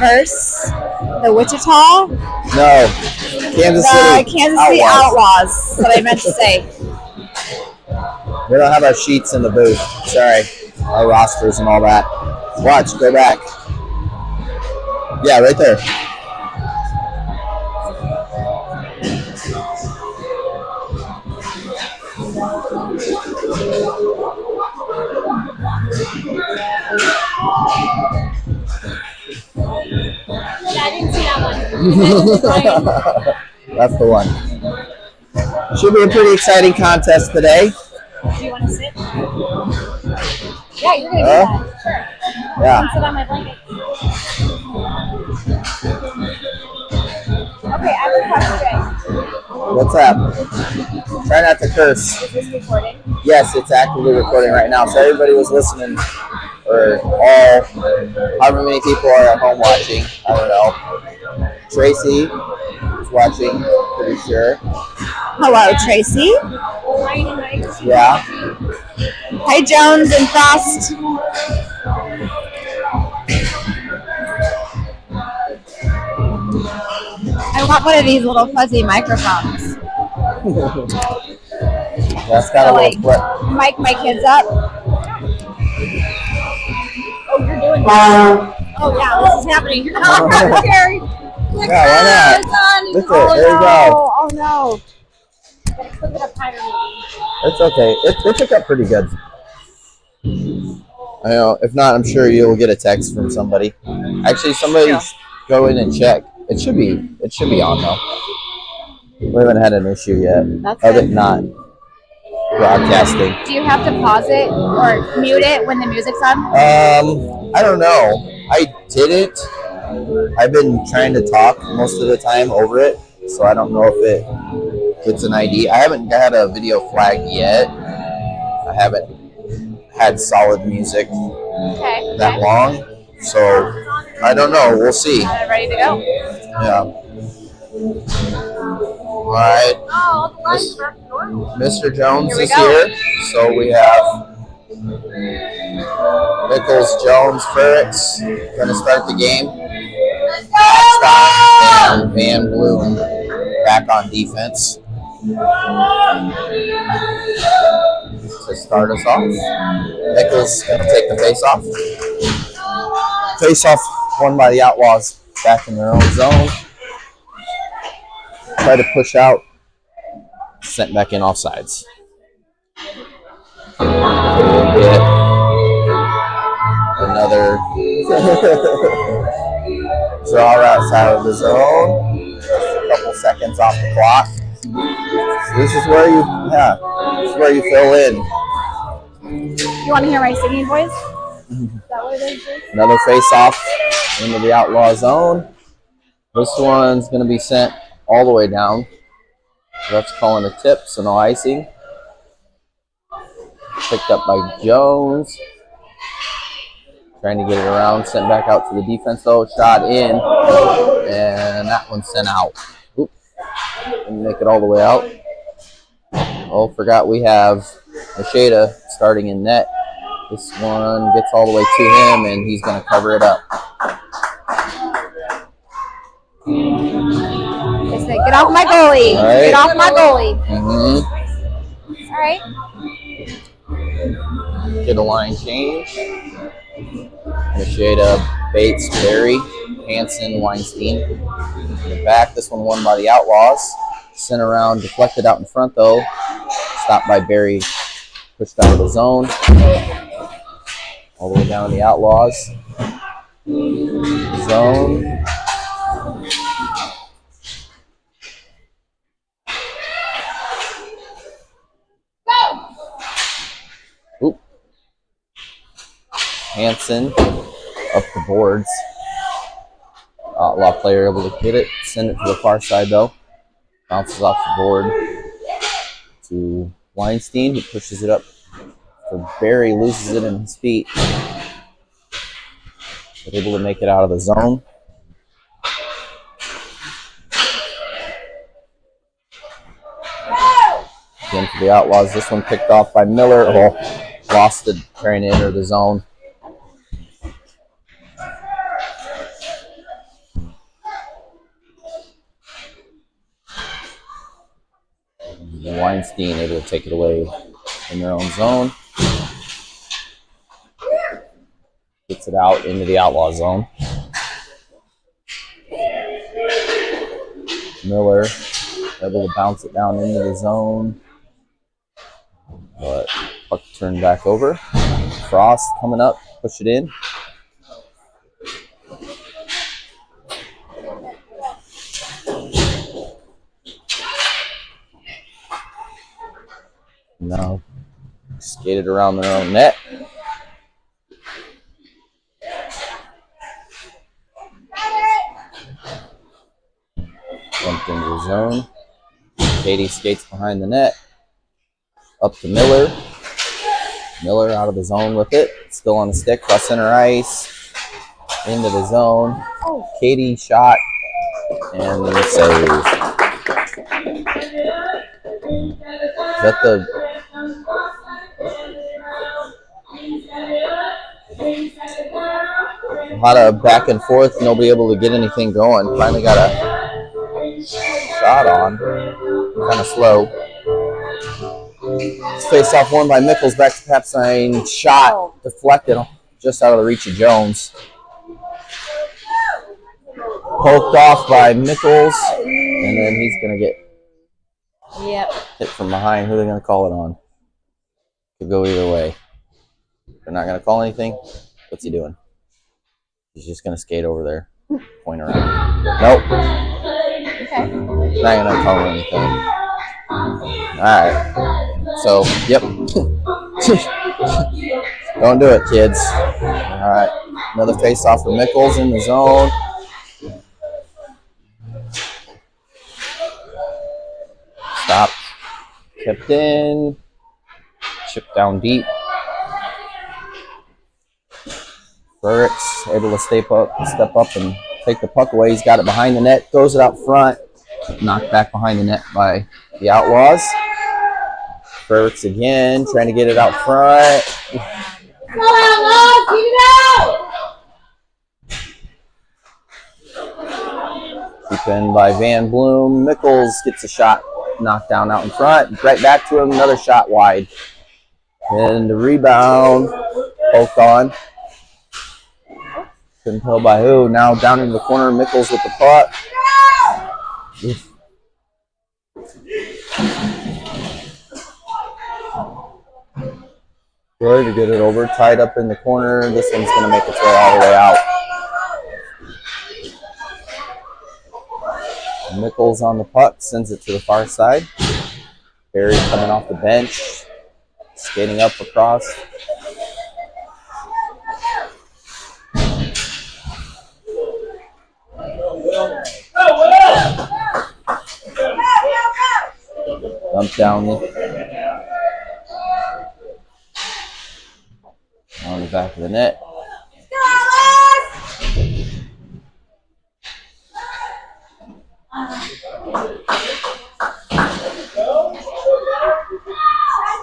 versus the Wichita. No, Kansas City. Kansas City Outlaws. That's what I meant to say. We don't have our sheets in the booth. Sorry, our rosters and all that. Watch, go back. Yeah, right there. Yeah, I didn't see that one. That's the one. Should be a pretty exciting contest today. Do you want to sit? Yeah, you're going to do that. Sure. Yeah. I can sit on my blanket. Okay, I have a question. What's up? Try not to curse. Is this recording? Yes, it's actively recording right now. So everybody was listening, or however many people are at home watching. I don't know. Tracy is watching, pretty sure. Hello, Tracy. Yeah. Hi, Jones and Frost. I want one of these little fuzzy microphones. That's got a little flip. Mic my kids up. Oh, you're doing that. Oh, yeah, this is happening. Oh, Terry. Yeah, why not? It's on. Lift it. Oh, There you go. Oh, no. Gotta clip it up tighter. It's okay. It took up pretty good. I know. If not, I'm sure you'll get a text from somebody. Actually, somebody's go in and check. It should be on though. We haven't had an issue yet. That's other good. not broadcasting. Do you have to pause it or mute it when the music's on? I don't know. I didn't. I've been trying to talk most of the time over it, so I don't know if it gets an ID. I haven't had a video flag yet. I haven't had solid music that long, so I don't know. We'll see. Ready to go? Yeah. All right. Oh, Mr. Jones is here. So we have Nichols, Jones, Ferrix going to start the game. And Van Bloom back on defense to start us off. Nichols going to take the face-off. Face-off won by the Outlaws back in their own zone. Try to push out. Sent back in offsides. Another draw outside of the zone. Just a couple seconds off the clock. So this is where you fill in. You want to hear my singing voice? Is that what it is? Another face-off into the Outlaw zone. This one's going to be sent all the way down. Ref's calling a tip, so no icing. Picked up by Jones. Trying to get it around. Sent back out to the defense, though. Shot in. And that one's sent out. Oops. Didn't make it all the way out. Oh, forgot we have Macheda starting in net. This one gets all the way to him, and he's going to cover it up. Get off my goalie. Right. Get off my goalie. Mm-hmm. All right. Get a line change. Macheda, Bates, Berry, Hansen, Weinstein. In the back, this one won by the Outlaws. Sent around, deflected out in front though. Stopped by Berry, pushed out of the zone. All the way down to the Outlaws. Zone. Hansen up the boards. Outlaw player able to get it. Send it to the far side though. Bounces off the board to Weinstein. He pushes it up for Barry. Loses it in his feet. But able to make it out of the zone. Again for the Outlaws. This one picked off by Miller. Oh, lost it trying to enter the zone. Weinstein able to take it away in their own zone. Gets it out into the outlaw zone. Miller able to bounce it down into the zone. But puck turned back over. Frost coming up, push it in. Now skated around their own net. Bumped into the zone. Katie skates behind the net. Up to Miller. Miller out of the zone with it. Still on the stick. Cross center ice. Into the zone. Katie shot. And the save. Is that the... A lot of back and forth. Nobody able to get anything going. Finally got a shot on. Kind of slow. Face off won by Mickles. Back to Papstein. Shot deflected just out of the reach of Jones. Poked off by Mickles. And then he's going to get hit from behind. Who are they going to call it on? Could go either way. They're not going to call anything. What's he doing? He's just going to skate over there. Point around. Nope. Okay. Not going to call anything. Alright. So, yep. Don't do it, kids. Alright. Another face off for Mickles in the zone. Stop. Kept in. Chipped down deep. Burrick's able to step up and take the puck away. He's got it behind the net. Throws it out front. Knocked back behind the net by the Outlaws. Burrick's again, trying to get it out front. Go Outlaws! Keep it out! Keep in by Van Bloom. Mickles gets a shot knocked down out in front. Right back to him. Another shot wide. And the rebound. Poked on. Couldn't tell by who. Now down in the corner, Mickles with the puck. Good to get it over. Tied up in the corner. This one's going to make its way all the way out. Mickles on the puck. Sends it to the far side. Barry coming off the bench. Skating up across. Dump down on the back of the net.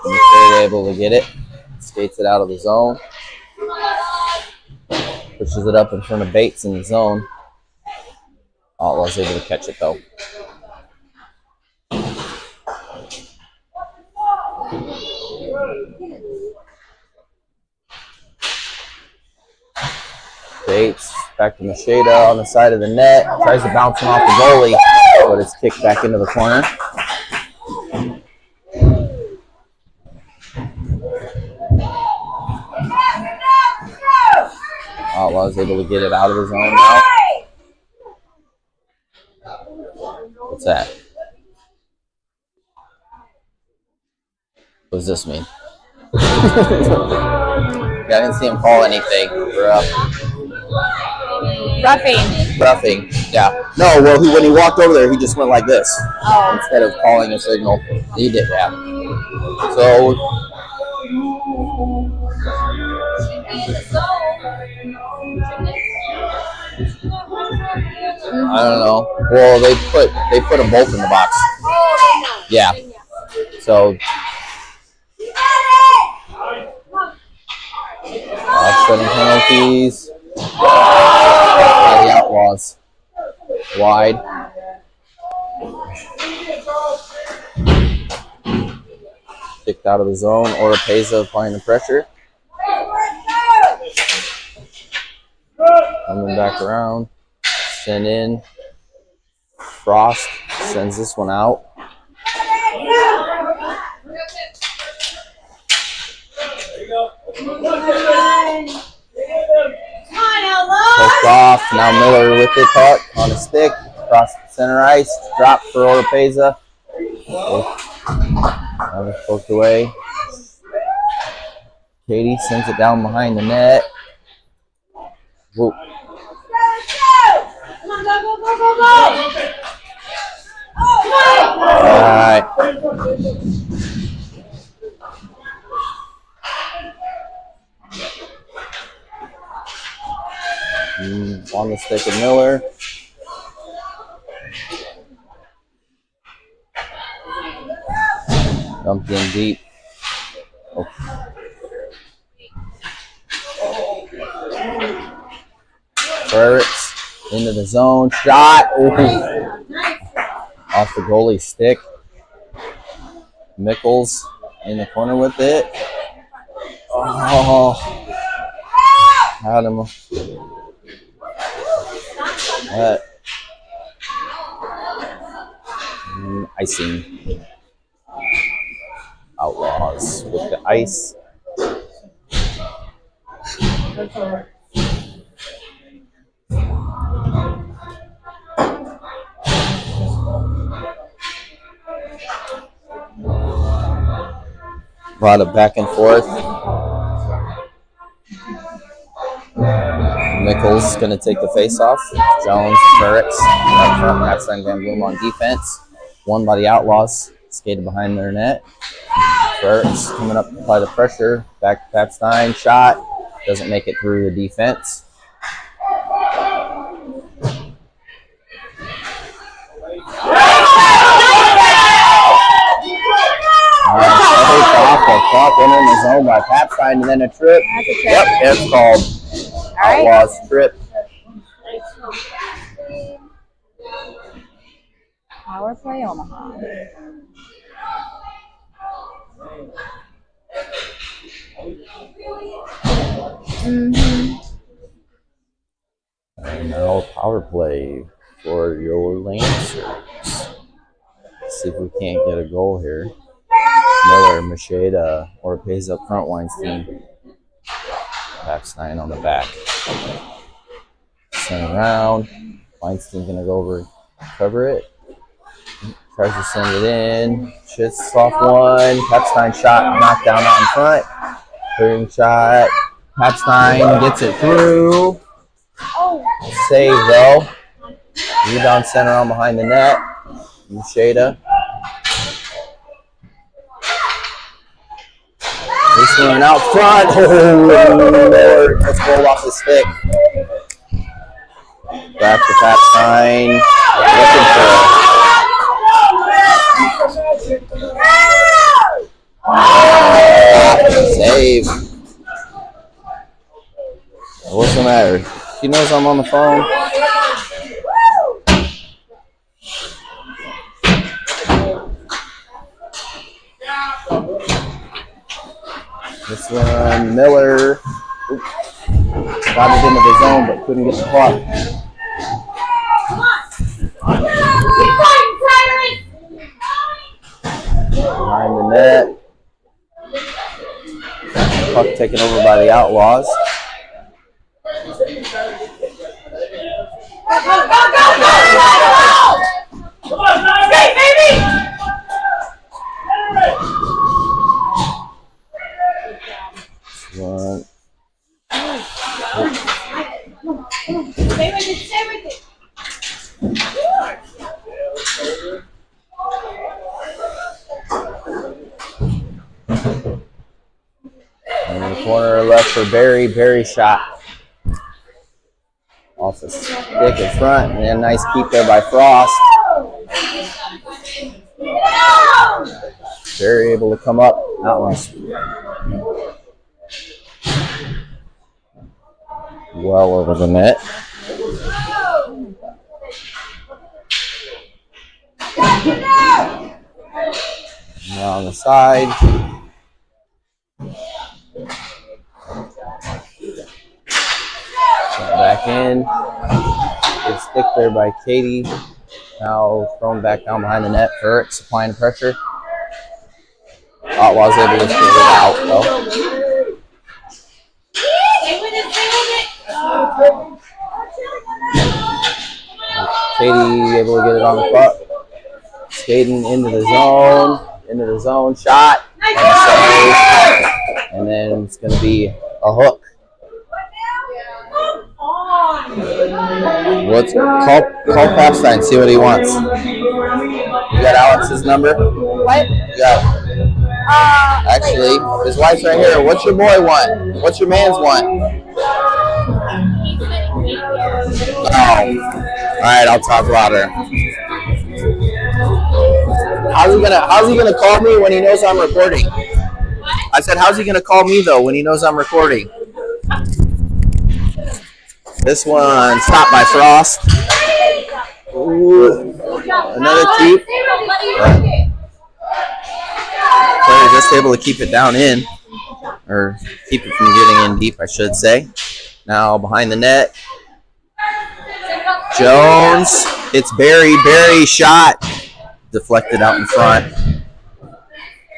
McKay able to get it. Skates it out of the zone. Pushes it up in front of Bates in the zone. Outlaws able to catch it though. Bates back to Macheda on the side of the net. Tries to bounce him off the goalie, but it's kicked back into the corner. Outlaws able to get it out of the zone now. What's that? What does this mean? I didn't see him call anything. Roughing. Yeah. No, well, when he walked over there, he just went like this. Oh. Instead of calling a signal. He did that. So, I don't know. Well, they put them both in the box. Yeah. So, offsetting penalties. By the Outlaws. Wide. Kicked out of the zone. Oropeza applying the pressure. Coming back around. Send in. Frost sends this one out. Poked off. Now Miller with the puck on a stick. Across the center ice. Drop for Oropeza. Poked away. Katie sends it down behind the net. Whoop. Alright. On the stick of Miller. Dumped in deep. Oh. Burks into the zone. Shot. Ooh. Off the goalie's stick. Mickles in the corner with it. Oh. Had him. Icing. Outlaws with the ice. A lot of back and forth. Nichols going to take the face-off. Jones, Burks, up front. Patstein Van Bloom on defense. Won by the Outlaws. Skated behind their net. Burks coming up by the pressure. Back to Patstein. Shot. Doesn't make it through the defense. Off in the zone by Patstein, and then a trip. Yep, it's called Outlaws trip. Power play Omaha. And now power play for your Lancers. See if we can't get a goal here. Miller, Macheda, Oropeza up front, Weinstein. Patstein on the back. Send around. Weinstein gonna go over, cover it. Tries to send it in. Just off one. Patstein shot, knocked down out in front. Clearing shot. Patstein gets it through. Save though. Rebound center on behind the net. Macheda. This one out front. Oh, Lord. Let's roll off the stick. Back to Patstein. Looking for save. What's the matter? She knows I'm on the phone. This one, Miller. Got it into the zone, but couldn't get the puck. Behind the net. Puck taken over by the Outlaws. In the corner left for Barry. Barry shot off the stick in front, and a nice keep there by Frost. Barry able to come up. That one's well over the net. Now on the side. back in. Good stick there by Katie. Now thrown back down behind the net. Eric supplying pressure. Outlaws able to get it out though. Katie able to get it on the puck. Skating into the zone, shot, and save. And then it's going to be a hook. Let's call Papstein, see what he wants. You got Alex's number? What? Yeah. Actually, his wife's right here. What's your boy want? What's your man's want? Oh. All right, I'll talk louder. How's he gonna call me when he knows I'm recording? I said, how's he gonna call me though when he knows I'm recording? This one stopped by Frost. Ooh, another keep. Player just able to keep it down in, or keep it from getting in deep, I should say. Now behind the net, Jones. It's Barry shot. Deflected out in front.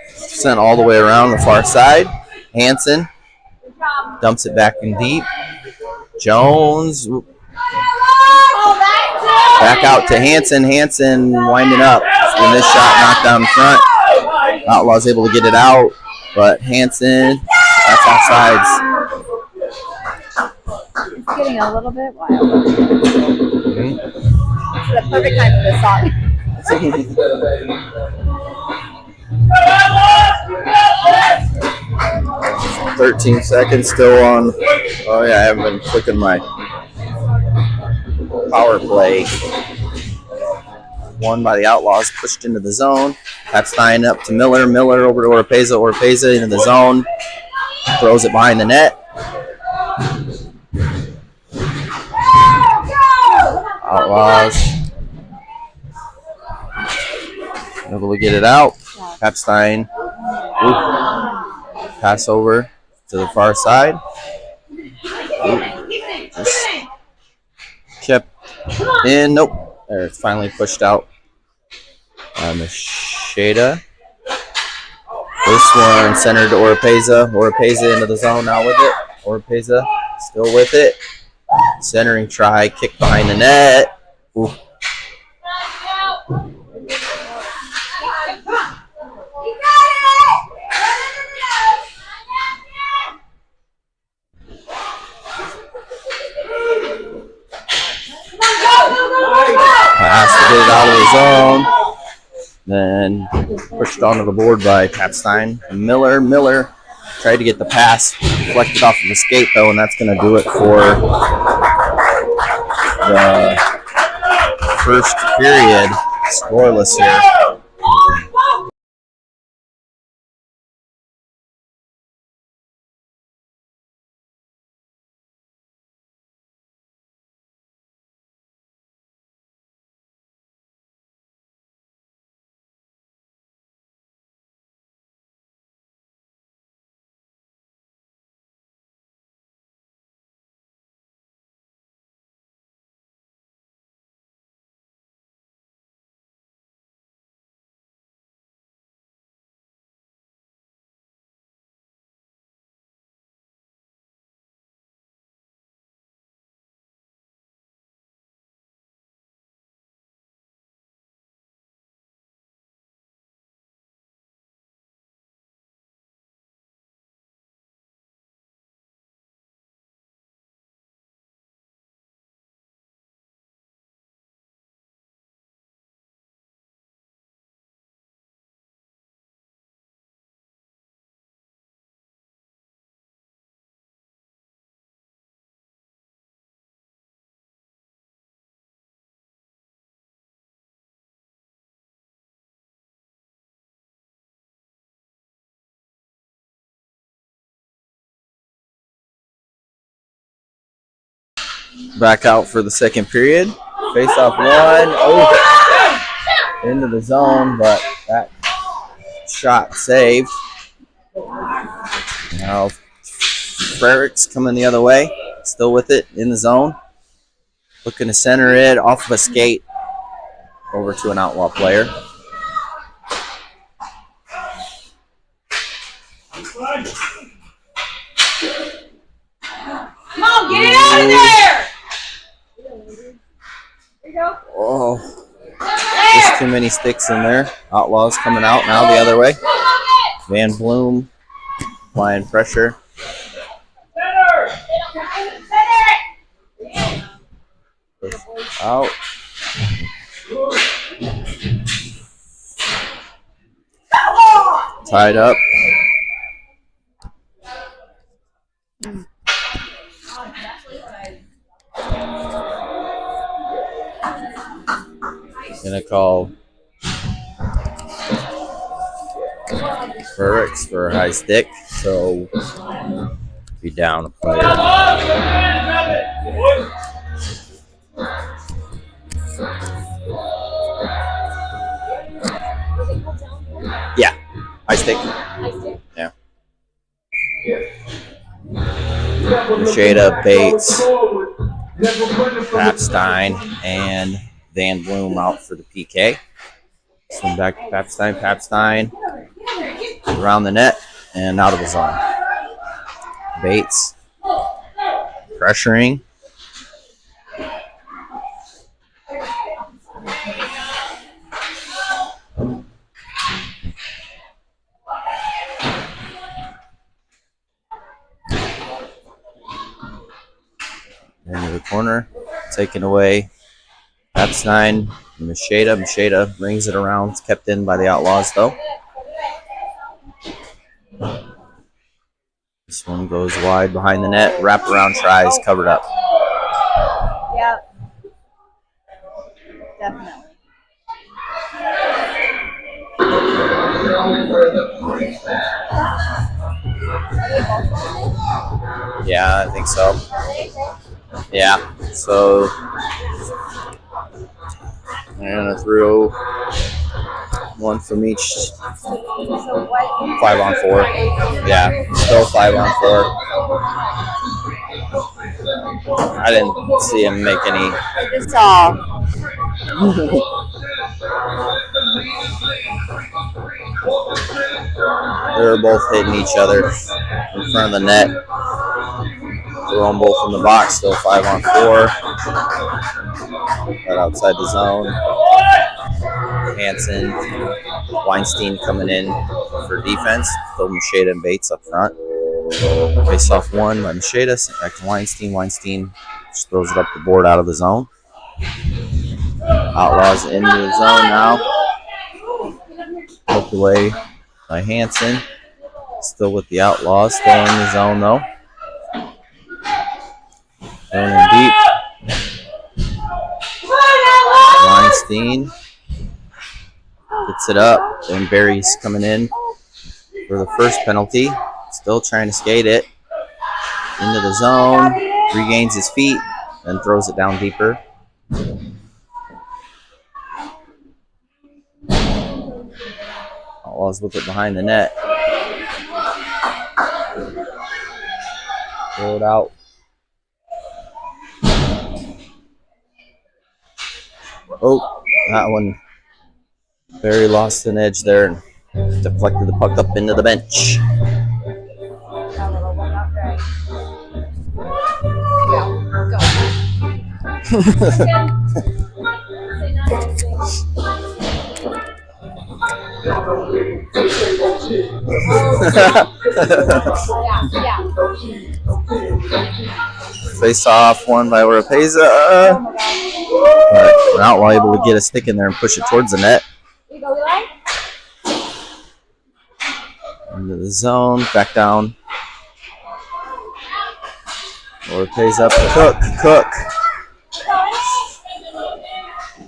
Sent all the way around the far side. Hansen dumps it back in deep. Jones back out to Hansen. Hansen winding up. And this shot knocked down in front. Outlaws able to get it out, but Hansen, that's offsides. It's getting a little bit wild. This is the perfect time for this song. 13 seconds still on. Oh yeah, I haven't been clicking my power play. Won by the Outlaws, pushed into the zone. Papstein up to Miller. Miller over to Oropeza. Oropeza into the zone. Throws it behind the net. Outlaws able to get it out. Papstein. Pass over to the far side. Just kept in. Nope. There, it's finally pushed out. Macheda. This one centered to Oropeza. Oropeza into the zone now with it. Oropeza still with it. Centering try, kick behind the net. Ooh. Pass to get it out of the zone. Then pushed onto the board by Papstein. Miller tried to get the pass, deflected off of the skate though, and that's going to do it for the first period. Scoreless here. Back out for the second period. Face off one. Oh, into the zone, but that shot saved. Now Frericks coming the other way. Still with it in the zone. Looking to center it off of a skate over to an Outlaw player. Come on, get it out of there! There you go. Oh, just too many sticks in there. Outlaws coming out now the other way. Van Bloom applying pressure. Push out. Tied up. Gonna call Furricks for a high stick, so be down a player. Yeah, high stick. Yeah. Shada, Bates, Papstein, and Van Bloom out for the PK. Swing back to Papstein. Papstein around the net and out of the zone. Bates pressuring. Into the corner, taken away. Papstein, Macheda. Macheda brings it around. It's kept in by the Outlaws, though. This one goes wide behind the net. Wraparound tries, covered up. Yep. Definitely. Yeah, I think so. Yeah, so I'm gonna throw one from each. 5-on-4. Yeah, still 5-on-4. I didn't see him make any. Just tall. They were both hitting each other in front of the net. Throw them both in the box, still 5-on-4. Right outside the zone. Hansen, Weinstein coming in for defense. Still Macheda and Bates up front. Face off one by Macheda, sent back to Weinstein. Weinstein just throws it up the board out of the zone. Outlaws into the zone now. Poked away by Hansen. Still with the Outlaws, still in the zone though. Going in deep. Weinstein gets it up, and Barry's coming in for the first penalty. Still trying to skate it into the zone. Regains his feet and throws it down deeper. Outlaws with it behind the net. Throw it out. Oh, that one. Barry lost an edge there and deflected the puck up into the bench. Face off, won by Oropeza. But an Outlaw able to get a stick in there and push it towards the net. Into the zone, back down. Oropeza up, Cook.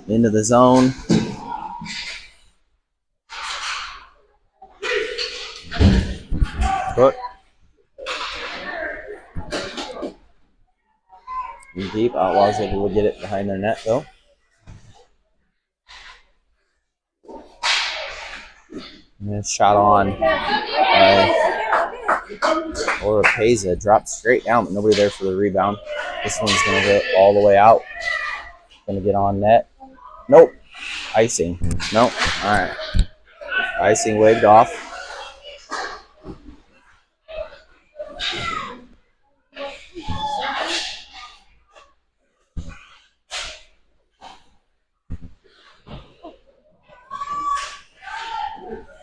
Into the zone. Cook. In deep, Outlaws able to get it behind their net though. And it's shot on by Oropeza. Dropped straight down, but nobody there for the rebound. This one's going to go all the way out. Gonna get on net. Nope. Icing. Nope. All right. Icing waved off.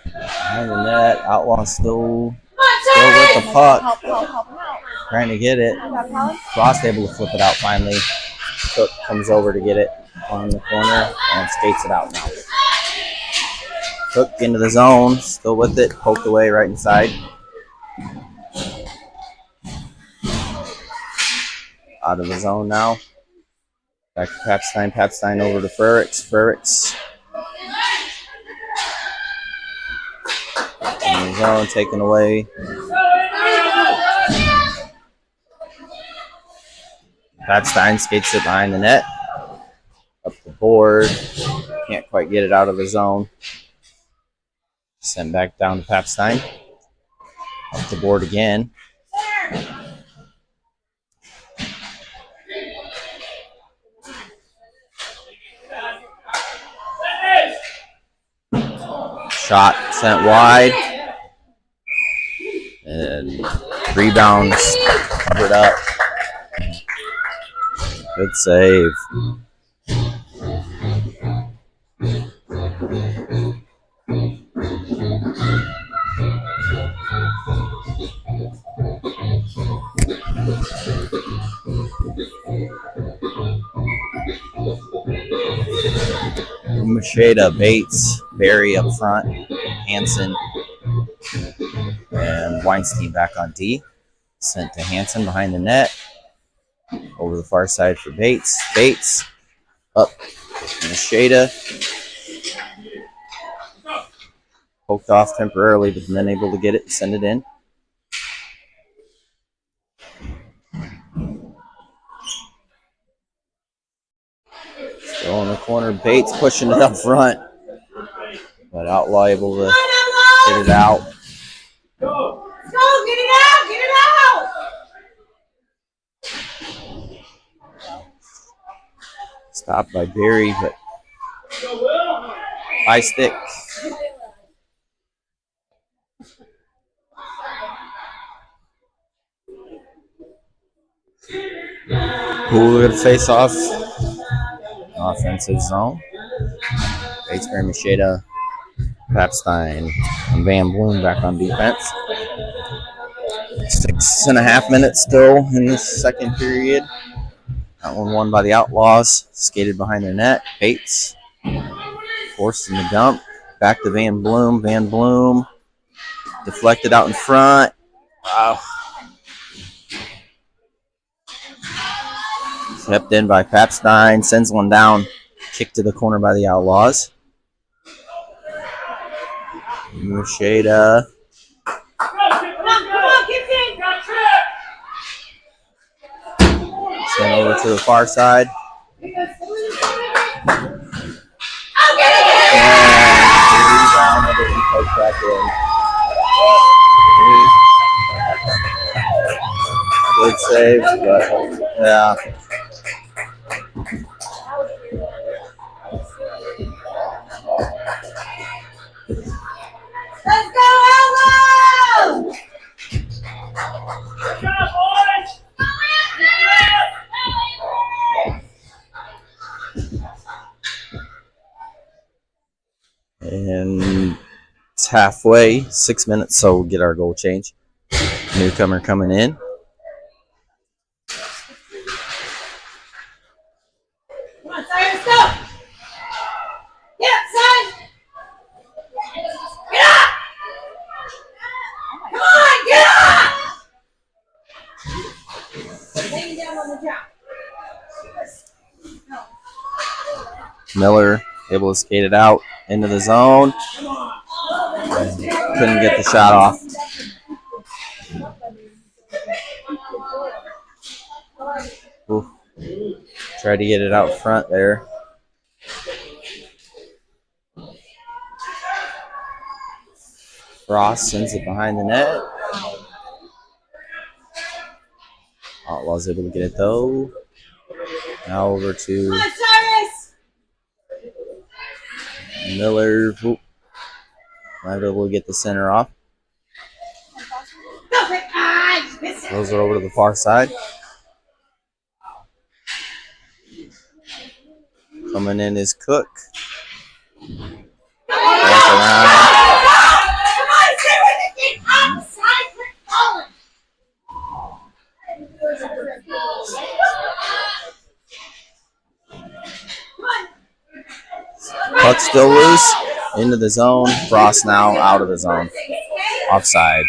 Behind the net. Outlaws still with the puck. Help him out. Trying to get it. Frost able to flip it out finally. Cook comes over to get it on the corner and skates it out now. Cook into the zone. Still with it. Poked away right inside. Out of the zone now. Back to Papstein. Papstein over to Frericks. In the zone, taken away. Papstein skates it behind the net. Up the board. Can't quite get it out of the zone. Sent back down to Papstein. Up the board again. Shot sent wide. And rebounds covered up. Good save. Macheda, Bates, Barry up front, Hansen, and Weinstein back on D. Sent to Hansen behind the net. Over the far side for Bates. Bates up Macheda. Poked off temporarily, but then able to get it and send it in. Still in the corner. Bates pushing it up front. But Outlaw able to get it out. Go! Get it out! Get it out! Stopped by Barry, but high stick. Who would face off? Offensive zone. Bates, Barry, Macheda, Papstein, and Van Bloom back on defense. 6.5 minutes still in the second period. That one won by the Outlaws. Skated behind their net. Bates forced in the dump. Back to Van Bloom. Van Bloom deflected out in front. Wow. Kept in by Papstein. Sends one down. Kicked to the corner by the Outlaws. Macheda. Sent over to the far side. And rebound, everything poked back in. Good save, but yeah. Let's go, Outlaws! Good job, boys! And it's halfway, 6 minutes, so we'll get our goal change. Newcomer coming in. Come on, Cyrus, go! Get up, son! Get up! Come on, get up! Laying down on the job. Miller able to skate it out into the zone. Couldn't get the shot off. Ooh. Tried to get it out front there. Frost sends it behind the net. Outlaws able to get it though. Now over to Miller, might be able to get the center off. Throws it over to the far side. Coming in is Cook. Back around. Puck still loose. Into the zone. Frost now out of the zone. Offsides.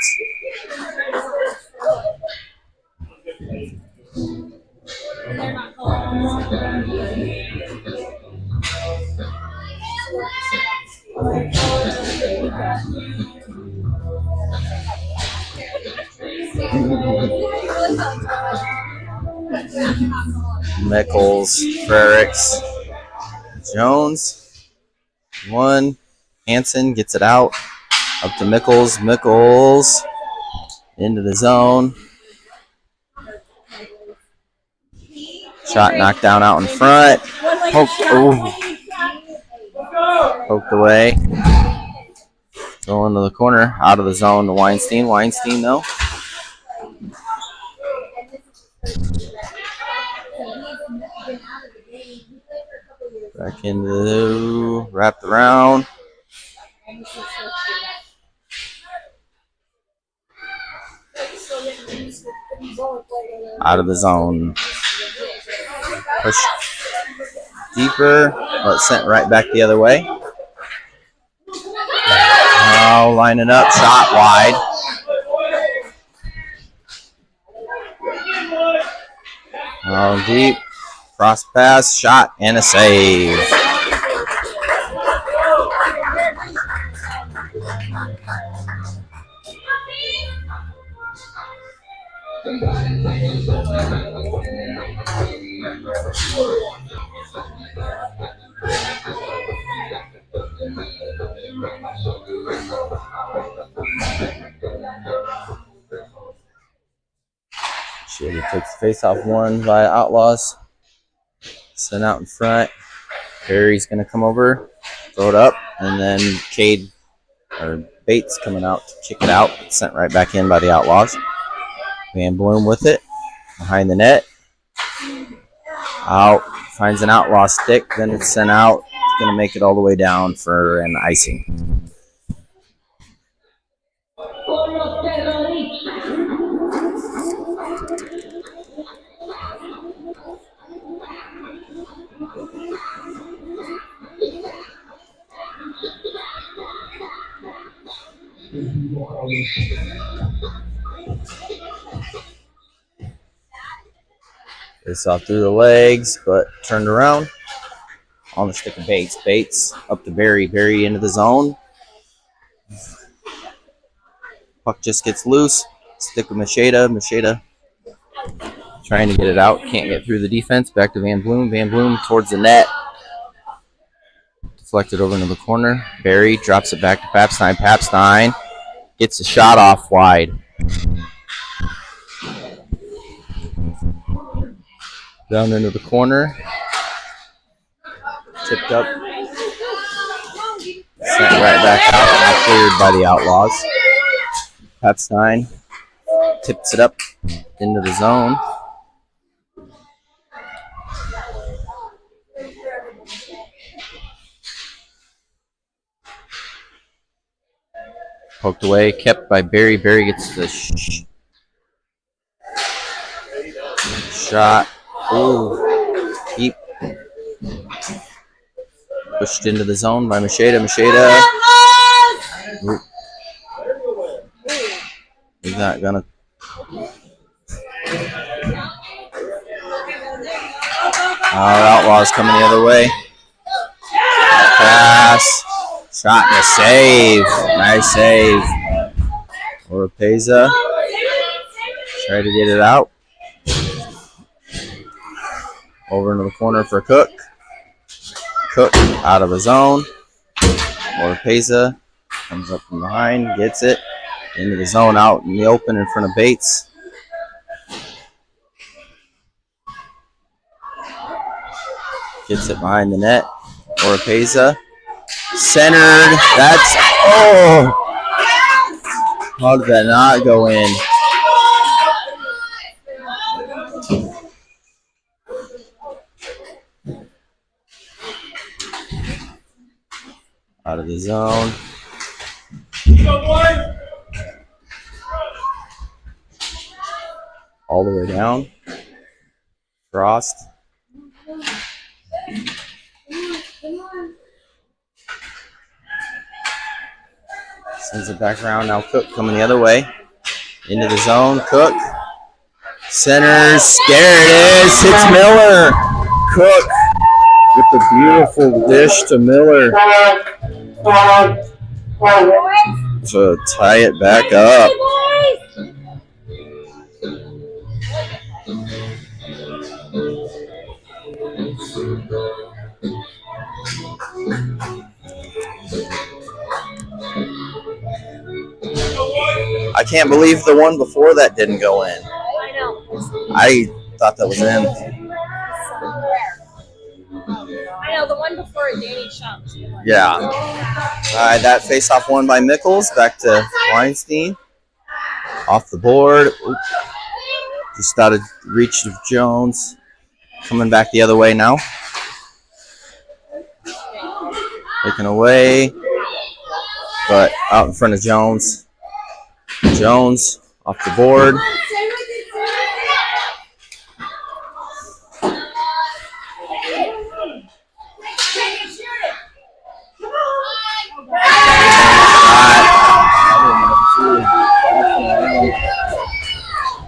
Mickles, Frericks, Jones. One. Hanson gets it out. Up to Mickles. Mickles into the zone. Shot knocked down out in front. Poked away. Go into the corner. Out of the zone to Weinstein. Weinstein, though. Back into wrapped around. Out of the zone. Push deeper, but sent right back the other way. Now lining up, shot wide. Now deep, cross pass, shot, and a save. Shady takes the face-off one by Outlaws. Sent out in front. Perry's going to come over, throw it up, and then Bates coming out to kick it out. Sent right back in by the Outlaws. Van Bloom with it. Behind the net. Out. Finds an Outlaw stick. Then it's sent out. It's going to make it all the way down for an icing. Face off through the legs, but turned around on the stick of Bates. Bates up to Barry. Barry into the zone. Puck just gets loose. Stick with Macheda. Macheda trying to get it out. Can't get through the defense. Back to Van Bloom. Van Bloom towards the net. Deflected over into the corner. Barry drops it back to Papstein. Papstein gets a shot off wide. Down into the corner. Tipped up. Sent right back out. Now cleared by the Outlaws. Papstein tips it up into the zone. Poked away, kept by Barry. Barry gets the shot. Ooh, keep pushed into the zone by Macheda. Macheda. Ooh. He's not gonna. Outlaws coming the other way. Pass. Shot and a save. Nice save. Oropeza. Try to get it out. Over into the corner for Cook. Cook out of the zone. Oropeza comes up from behind, gets it. Into the zone, out in the open in front of Bates. Gets it behind the net. Oropeza Centered. That's, oh! How did that not go in? Out of the zone. All the way down. Frost. Sends it back around. Now Cook coming the other way. Into the zone. Cook. Centers. There it is. Hits Miller. Cook with the beautiful dish to Miller to tie it back up. I can't believe the one before that didn't go in. I know. I thought that was in. I know, the one before Danny jumped. Yeah. All right, that face-off won by Mickles. Back to Weinstein. Off the board. Oop. Just out of reach of Jones. Coming back the other way now. Taken away. But out in front of Jones. Jones off the board.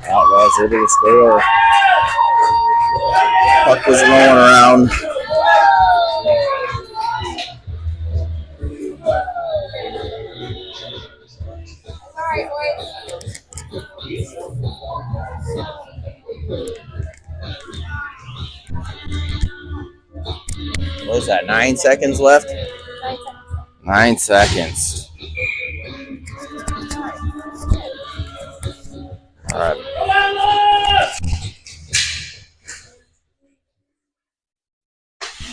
Outlaws able to score. Puck was rolling around. What is that? 9 seconds left? 9 seconds. All right.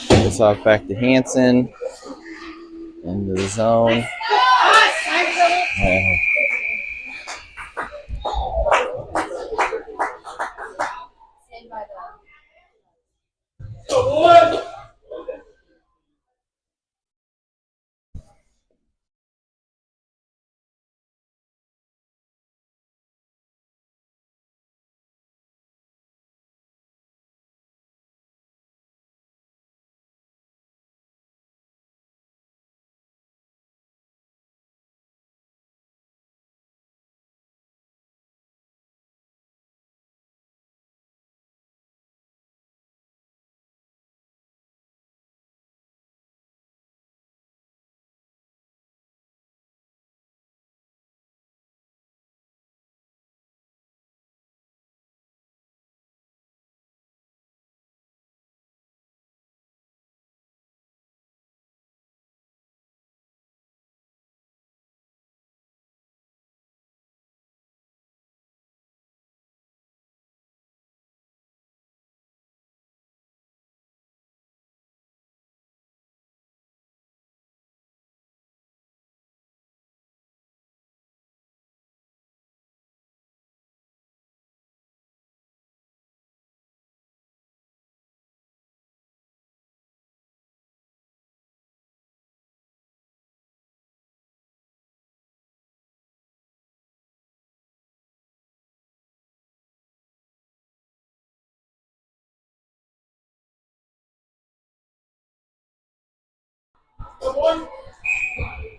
This off back to Hansen. Into the zone.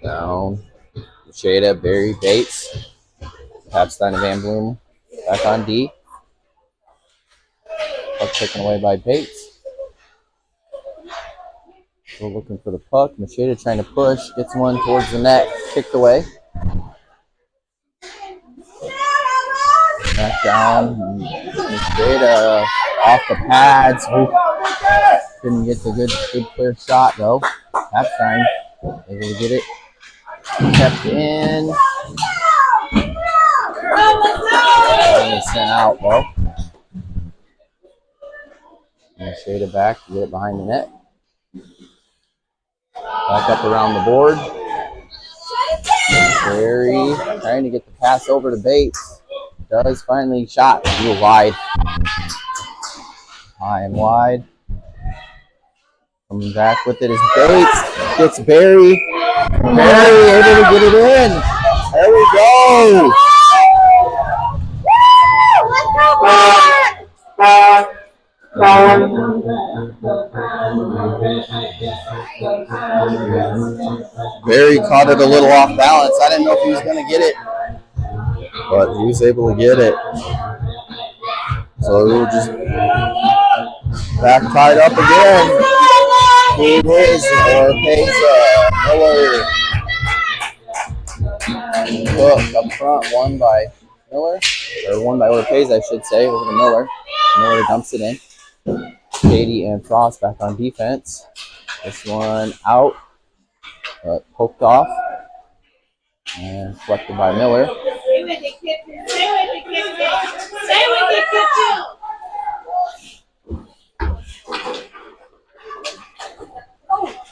Down. Shada, Barry, Bates. Papstein and Van Bloom back on D. Puck taken away by Bates. Still looking for the puck. Macheda trying to push. Gets one towards the net. Kicked away. Back down. Macheda off the pads. Ooh. Couldn't get the good clear shot though. Papstein able to get it. Kept in. And sent out though. Macheda back to get it behind the net. Back up around the board. Barry trying to get the pass over to Bates. Does finally shot. A little wide. High and wide. Coming back with it is Bates. Gets Barry. Barry able to get it in. There we go. Barry caught it a little off balance. I didn't know if he was going to get it, but he was able to get it. So we'll just back tied up again. Who is Miller? Cook up front, won by Miller, or won by Orpez, I should say, over to Miller. Miller dumps it in. Katie and Frost back on defense. This one out, but poked off and collected by Miller. Stay with it, kid. Stay with it, kid. Stay with it, kid.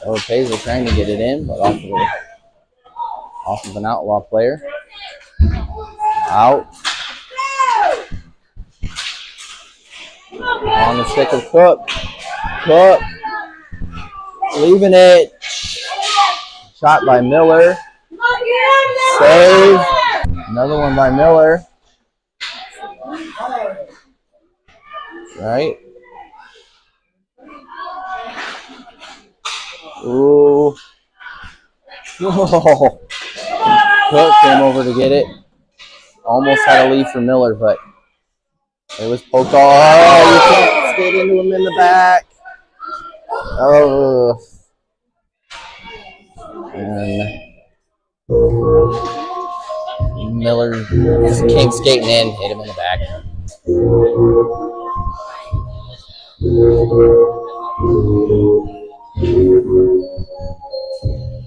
Orpez was trying to get it in, but off of an Outlaw player. Out. On the stick of Cook. Cook. Leaving it. Shot by Miller. Save. Another one by Miller. Right. Ooh. Whoa. Cook came over to get it. Almost had a lead for Miller, but it was poked all. Oh, you can't skate into him in the back. Oh. And Miller just came skating in, hit him in the back.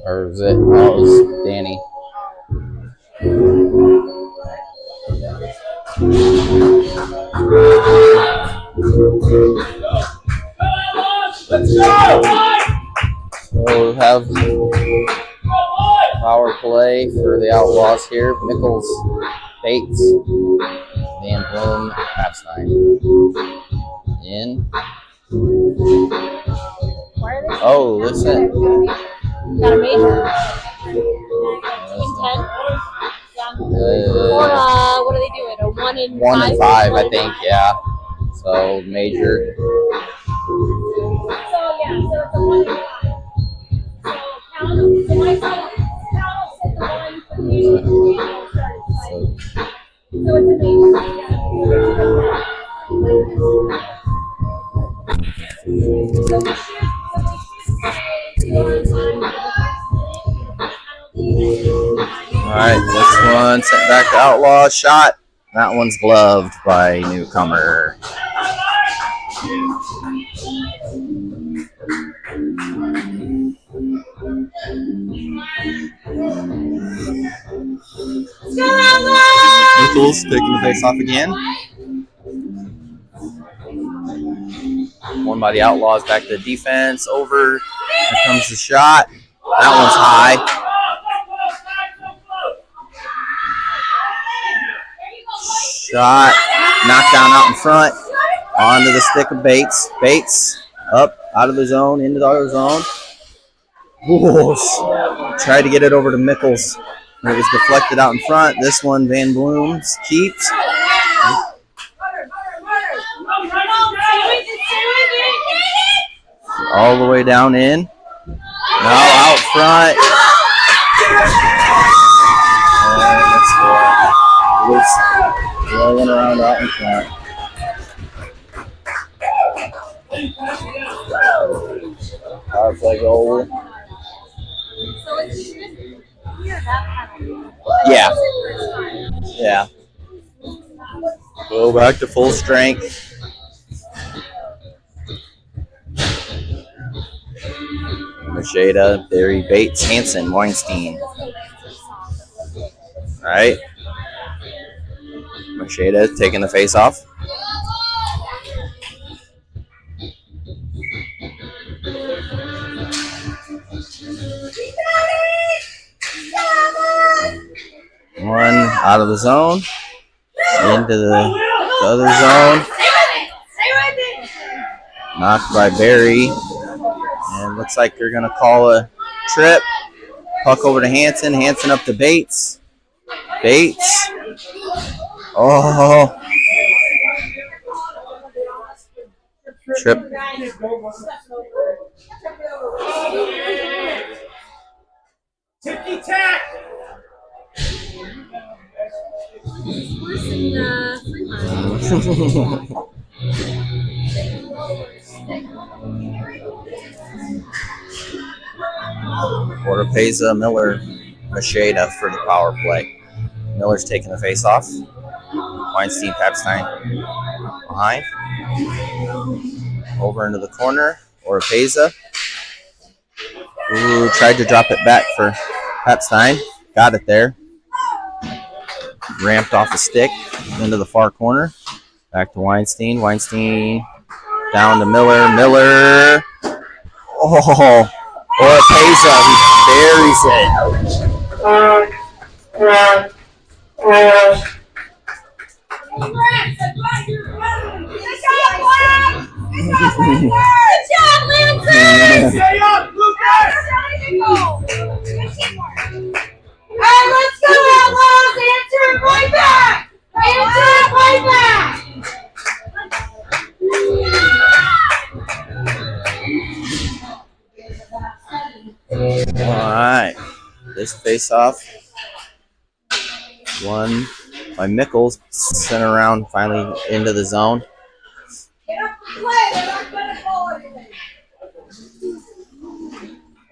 Or was it? Oh, it was Danny. Let's go! So we'll have power play for the Outlaws here. Nichols, Bates, Van Bloom, Papstein. In. Oh, listen. Got a major? In 10? Or what do they do? It a 1 in 5? 1 and 5, I think. Yeah. So major. So yeah, so it's a 1 in 5. So count them. So my count the 1 for the so it's a major. Alright, this one sent back to Outlaw. Shot. That one's gloved by newcomer. Nichols taking the face off again. One by the Outlaws, back to the defense. Over. Here comes the shot. That one's high. Shot. Knocked down out in front. Onto the stick of Bates. Bates up out of the zone, into the other zone. Ooh, tried to get it over to Nichols. It was deflected out in front. This one, Van Bloom's keeps. All the way down in. Now out front. And that's loose. Rolling around out in front. Power play goal. So it should hear that penalty. Yeah. Yeah. Go back to full strength. Macheda, Barry, Bates, Hansen, Weinstein. All right. Macheda taking the face off. Out of the zone. Into the other zone. Knocked by Barry. And looks like they're going to call a trip. Puck over to Hanson. Hanson up to Bates. Bates. Oh. Trip. Ticky tack. Oropeza, Miller, Macheda for the power play. Miller's taking the face off. Weinstein, Papstein behind. Over into the corner. Oropeza. Ooh, tried to drop it back for Papstein. Got it there. Ramped off the stick into the far corner. Back to Weinstein. Weinstein down to Miller. Miller. Oh, Oropeza, he buries it. Stay up, Lucas. Alright, let's go, Outlaws! Answer it right back! Answer it right back! Alright. This face off. One by Mickles. Sent around finally into the zone. Get up and play! They're not gonna call anything!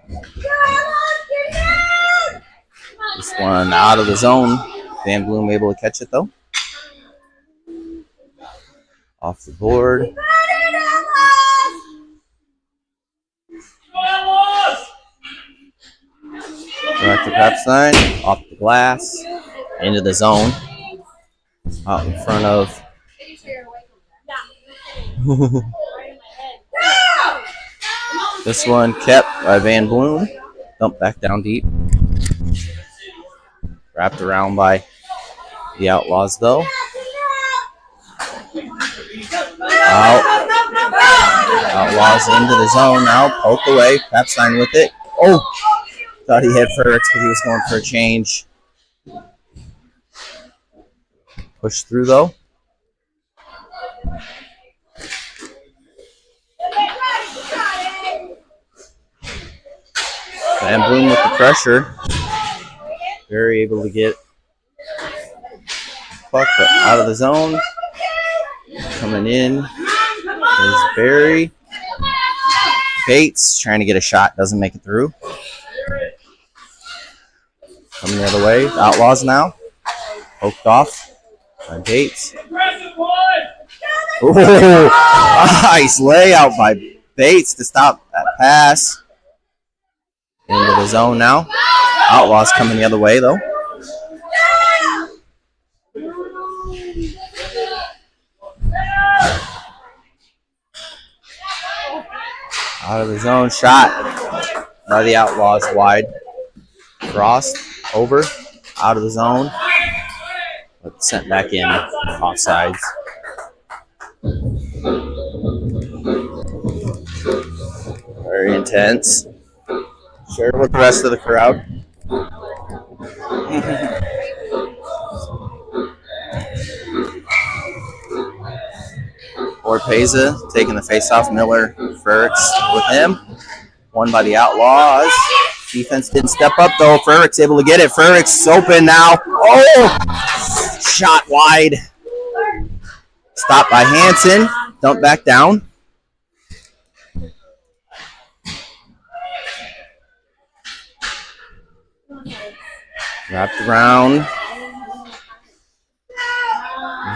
Go, Outlaws! Get down! This one out of the zone. Van Bloom able to catch it though. Off the board. Back to Papstein. Off the glass. Into the zone. Out in front of. This one kept by Van Bloom. Dumped back down deep. Wrapped around by the Outlaws though. Out. Outlaws into the zone now. Poked away. Papstein with it. Oh! Thought he had Frericks, but he was going for a change. Push through though. Van Bloom with the pressure. Very able to get puck out of the zone. Coming in is Barry. Bates trying to get a shot, doesn't make it through. Coming the other way. Outlaws now. Poked off by Bates. Ooh, nice layout by Bates to stop that pass. Into the zone now. Outlaws coming the other way though. Out of the zone, shot by the Outlaws wide. Frost over, out of the zone, but sent back in, offsides. Very intense. Share with the rest of the crowd. Oropeza taking the face off. Miller, Frericks with him. Won by the Outlaws. Defense didn't step up though. Frericks able to get it. Frericks open now. Oh! Shot wide. Stopped by Hanson. Dumped back down. Wrapped around.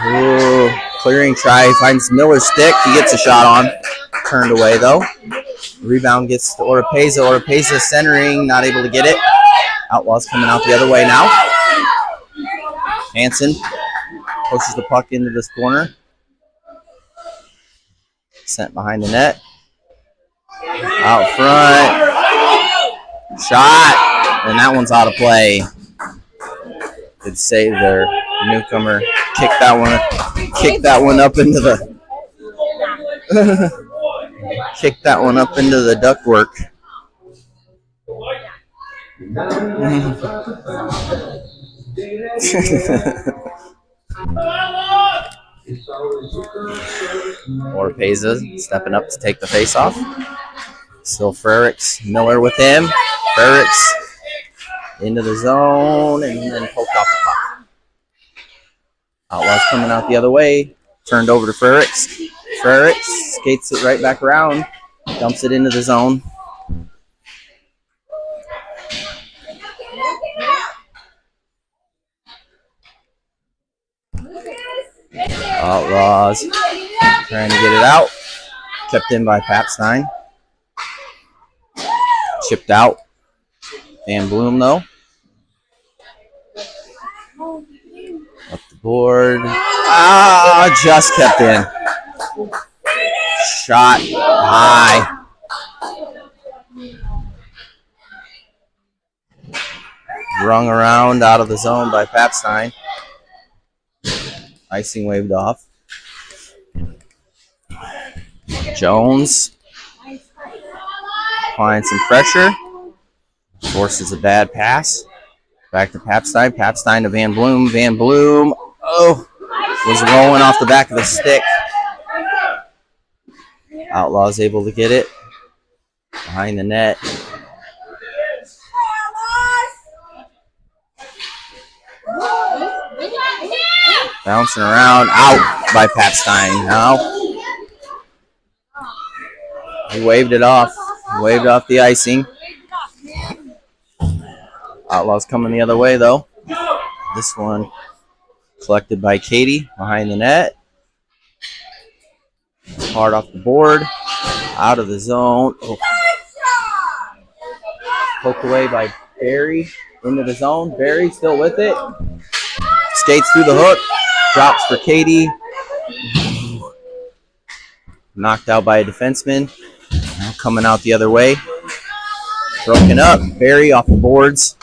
Ooh, clearing try. Finds Miller's stick. He gets a shot on. Turned away though. Rebound gets to Oropeza. Oropeza centering. Not able to get it. Outlaws coming out the other way now. Hanson pushes the puck into this corner. Sent behind the net. Out front. Shot. And that one's out of play. Good save there. The newcomer kicked that one up into the kicked that one up into the ductwork. Orpeza stepping up to take the face off. Still Frericks. Miller with him. Frericks into the zone and then poked off the puck. Outlaws coming out the other way. Turned over to Frericks. Frericks skates it right back around. Dumps it into the zone. Outlaws trying to get it out. Kept in by Papstein. Chipped out. Van Bloom, though. Up the board. Just kept in. Shot high. Rung around out of the zone by Papstein. Icing waved off. Jones applying some pressure. Forces a bad pass. Back to Papstein. Papstein to Van Bloom. Van Bloom, was rolling off the back of the stick. Outlaws able to get it. Behind the net. Bouncing around. Out by Papstein now. He waved it off. Waved off the icing. Outlaws coming the other way, though. This one collected by Katie behind the net. Hard off the board. Out of the zone. Poked away by Barry. Into the zone. Barry still with it. Skates through the hook. Drops for Katie. Knocked out by a defenseman. Now coming out the other way. Broken up. Barry off the boards.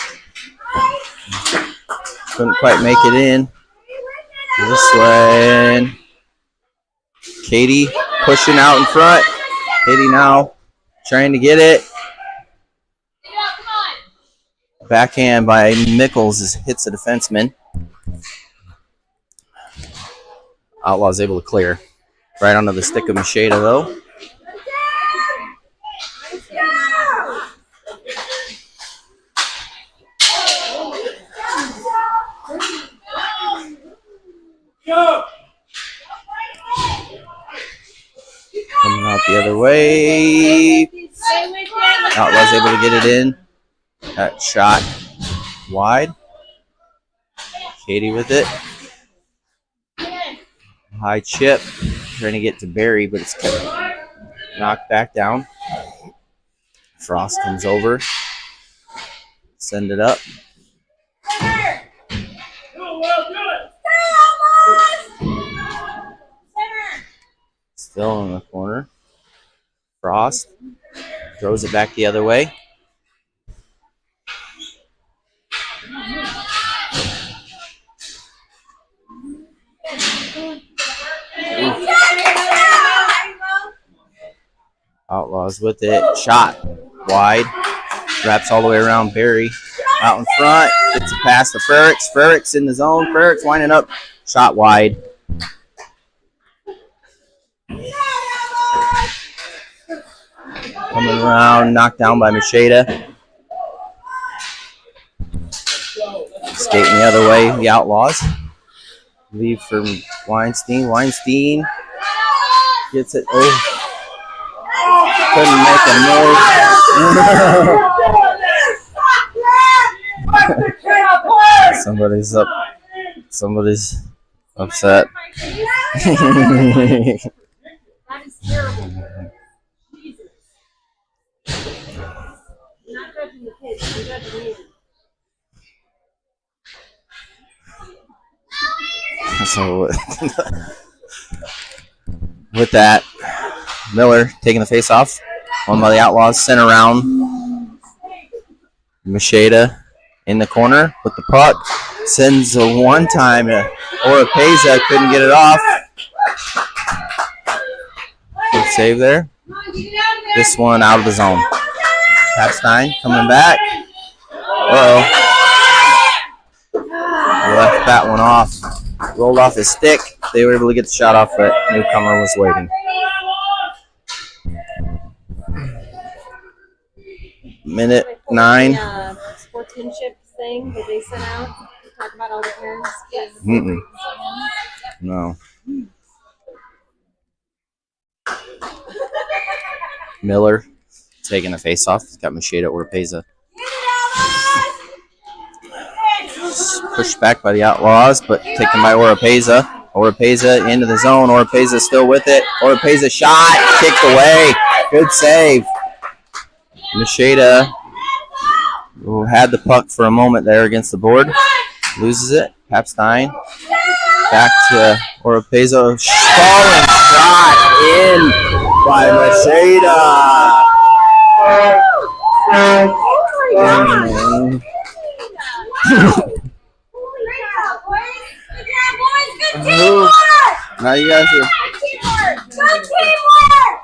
Couldn't quite make it in. This way. Katie pushing out in front. Katie now trying to get it. Backhand by Nichols hits the defenseman. Outlaws able to clear. Right onto the stick of Macheda, though. Coming out the other way. Outlaws able to get it in. That shot wide. Katie with it. High chip. Trying to get to Barry, but it's knocked back down. Frost comes over. Send it up. Still in the corner. Frost throws it back the other way. Outlaws with it. Shot wide. Wraps all the way around Barry. Out in front. Gets a pass to Frericks. Frericks in the zone. Frericks winding up. Shot wide. Coming around. Knocked down by Macheda. Skating the other way. The Outlaws. Leave for Weinstein. Weinstein gets it. Couldn't make a move. Somebody's up. Somebody's upset. That is terrible. Jesus. You're not judging the kids, you're judging me. So, with that, Miller taking the face off. One by the Outlaws. Sent around. Macheda in the corner with the puck. Sends a one-time. Oropeza couldn't get it off. Good save there. This one out of the zone. Papstein coming back. Uh-oh. Left that one off. Rolled off his stick. They were able to get the shot off, but newcomer was waiting. Minute 9. Sportsmanship thing that they sent out to talk about all the parents. No. Miller taking a face off. He's got Machida Oropeza. Pushed back by the Outlaws, but taken by Oropeza. Oropeza into the zone. Oropeza still with it. Oropeza shot. Kicked away. Good save. Machida, who had the puck for a moment there against the board, loses it. Papstein back to Oropeza. Falling shot in by Machida. Now you guys are. Good teamwork!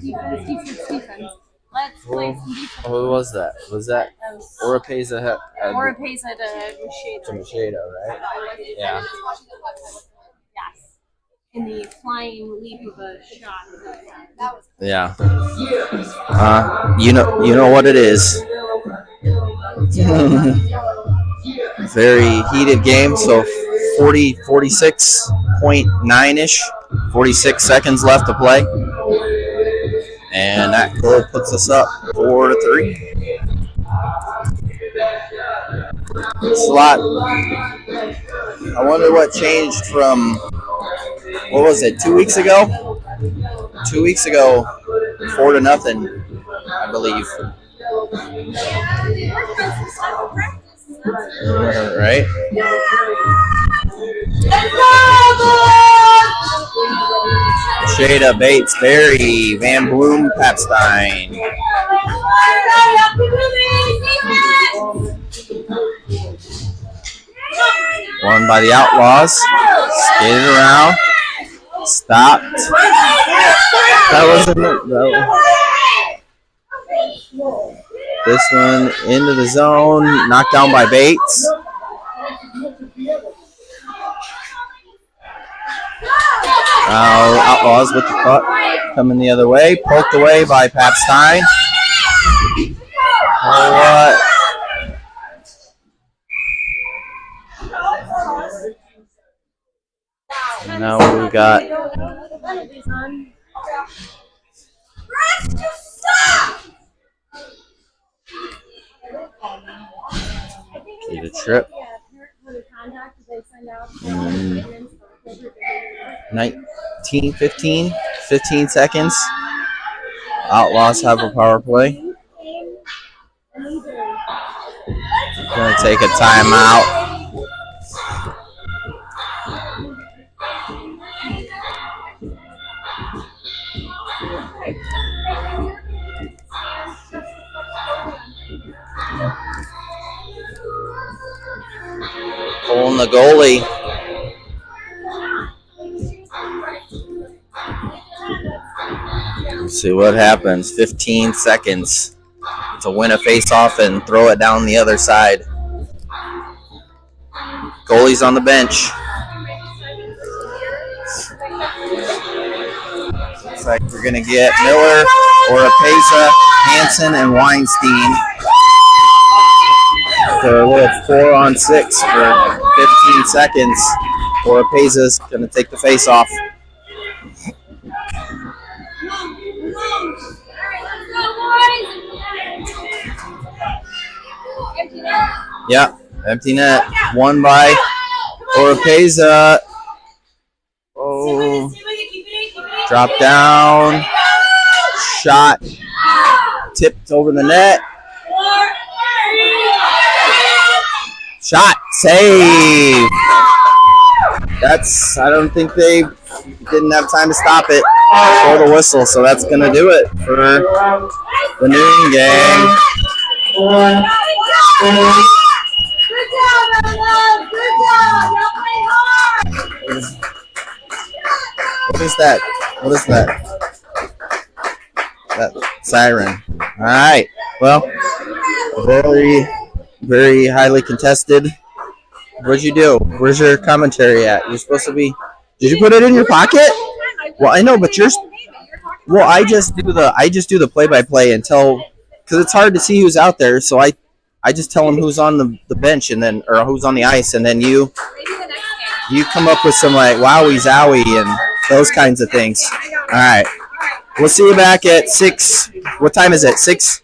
Defense. Let's play some defense. Who was that? Was that Oropeza? Oropeza to Machida, right? Yeah. Yes. In the flying leap of a shot. That was Yeah. You know what it is. Very heated game. So 46.9-ish. 46 seconds left to play. And that goal puts us up 4-3. It's a lot. I wonder what changed from, what was it, 2 weeks ago? 2 weeks ago, 4-0, I believe. Right? Shada, Bates, Berry, Van Bloom, Papstein. Won by the Outlaws. Skated around. Stopped. That wasn't it, though. This one into the zone. Knocked down by Bates. Outlaws with the puck. Coming the other way. Poked away by Papstein. What? Now we got need a trip. 15 seconds. Outlaws have a power play. Gonna take a timeout. Pulling the goalie. Let's see what happens. 15 seconds to win a face-off and throw it down the other side. Goalie's on the bench. Looks like we're going to get Miller, Oropeza, Hansen, and Weinstein. So a little 4-on-6 for 15 seconds. Oropeza's going to take the face-off. Yeah, empty net. Won by Oropeza. Oh, drop down. Shot. Tipped over the net. Shot. Save. I don't think they didn't have time to stop it before the whistle, so that's going to do it for The Noon Gang. Good job, Outlaws. Good job. Y'all played hard. What is that? What is that? That siren. All right. Well, very, very highly contested. What'd you do? Where's your commentary at? You're supposed to be. Did you put it in your pocket? Well, I know, but you're. Well, I just do the play-by-play until, because it's hard to see who's out there. So I just tell them who's on the bench and then, or who's on the ice, and then you come up with some like wowie zowie and those kinds of things. All right. We'll see you back at 6. What time is it? 6.